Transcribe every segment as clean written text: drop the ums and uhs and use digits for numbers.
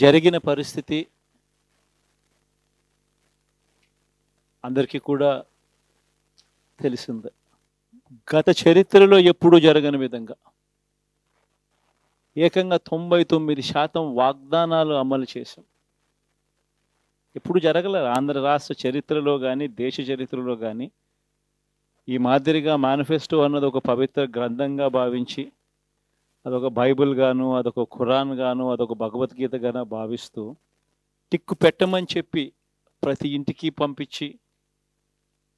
జరిగిన పరిస్థితి అందరికీ కూడా తెలిసిందే. గత చరిత్రలో ఎప్పుడూ జరగని విధంగా ఏకంగా 99% వాగ్దానాలు అమలు చేశాం. ఎప్పుడు జరగలేదు ఆంధ్ర రాష్ట్ర చరిత్రలో కానీ దేశ చరిత్రలో కానీ ఈ మాదిరిగా మేనిఫెస్టో అన్నది ఒక పవిత్ర గ్రంథంగా భావించి అదొక బైబిల్ గాను, అదొక ఖురాన్ గాను, అదొక భగవద్గీత గాను భావిస్తూ టిక్కు పెట్టమని చెప్పి ప్రతి ఇంటికి పంపించి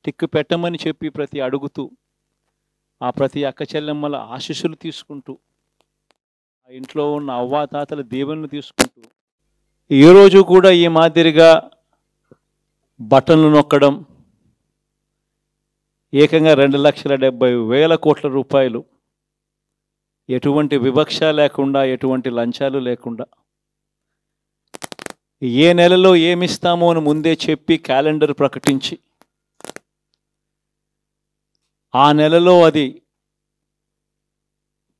టిక్కు పెట్టమని చెప్పి ప్రతి అడుగుతూ ఆ ప్రతి అక్క చెల్లెమ్మల ఆశీస్సులు తీసుకుంటూ ఆ ఇంట్లో ఉన్న అవ్వాతాతల దీవెనలు తీసుకుంటూ ఏ రోజు కూడా ఈ మాదిరిగా బటన్లు నొక్కడం ఏకంగా 2,70,000 కోట్ల రూపాయలు ఎటువంటి వివక్ష లేకుండా ఎటువంటి లంచాలు లేకుండా ఏ నెలలో ఏమిస్తామో అని ముందే చెప్పి క్యాలెండర్ ప్రకటించి ఆ నెలలో అది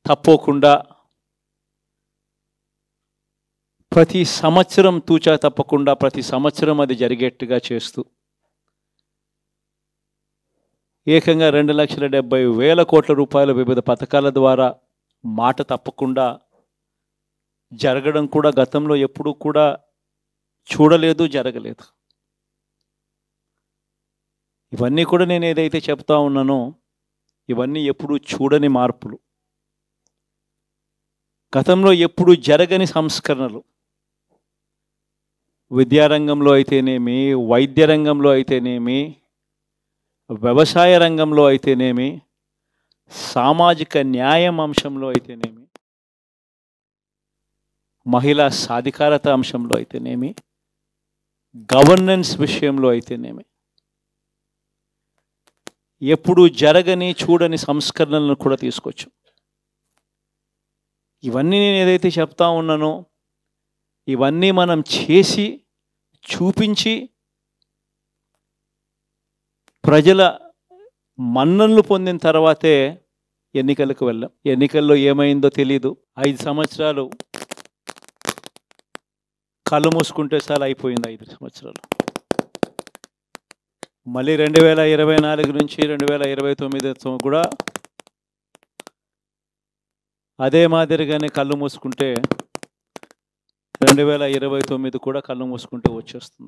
తప్పకుండా ప్రతి సంవత్సరం తూచా తప్పకుండా ప్రతి సంవత్సరం అది జరిగేట్టుగా చేస్తూ ఏకంగా 2,70,000 కోట్ల రూపాయల వివిధ పథకాల ద్వారా మాట తప్పకుండా జరగడం కూడా గతంలో ఎప్పుడూ కూడా చూడలేదు, జరగలేదు. ఇవన్నీ కూడా నేను ఏదైతే చెప్తా ఉన్నానో ఇవన్నీ ఎప్పుడూ చూడని మార్పులు, గతంలో ఎప్పుడు జరగని సంస్కరణలు. విద్యారంగంలో అయితేనేమి, వైద్య రంగంలో అయితేనేమి, వ్యవసాయ రంగంలో అయితేనేమి, సామాజిక న్యాయం అంశంలో అయితేనేమి, మహిళా సాధికారత అంశంలో అయితేనేమి, గవర్నెన్స్ విషయంలో అయితేనేమి ఎప్పుడు జరగని చూడని సంస్కరణలను కూడా తీసుకొచ్చాం. ఇవన్నీ నేను ఏదైతే చెప్తా ఉన్నానో ఇవన్నీ మనం చేసి చూపించి ప్రజల మన్ననలు పొందిన తర్వాతే ఎన్నికలకు వెళ్ళాం. ఎన్నికల్లో ఏమైందో తెలీదు. 5 సంవత్సరాలు కళ్ళు మూసుకుంటే చాలా అయిపోయింది. 5 సంవత్సరాలు మళ్ళీ 2024 నుంచి 2029 కూడా అదే మాదిరిగానే కళ్ళు మూసుకుంటే 2029 కూడా కళ్ళు మూసుకుంటే వచ్చేస్తుంది.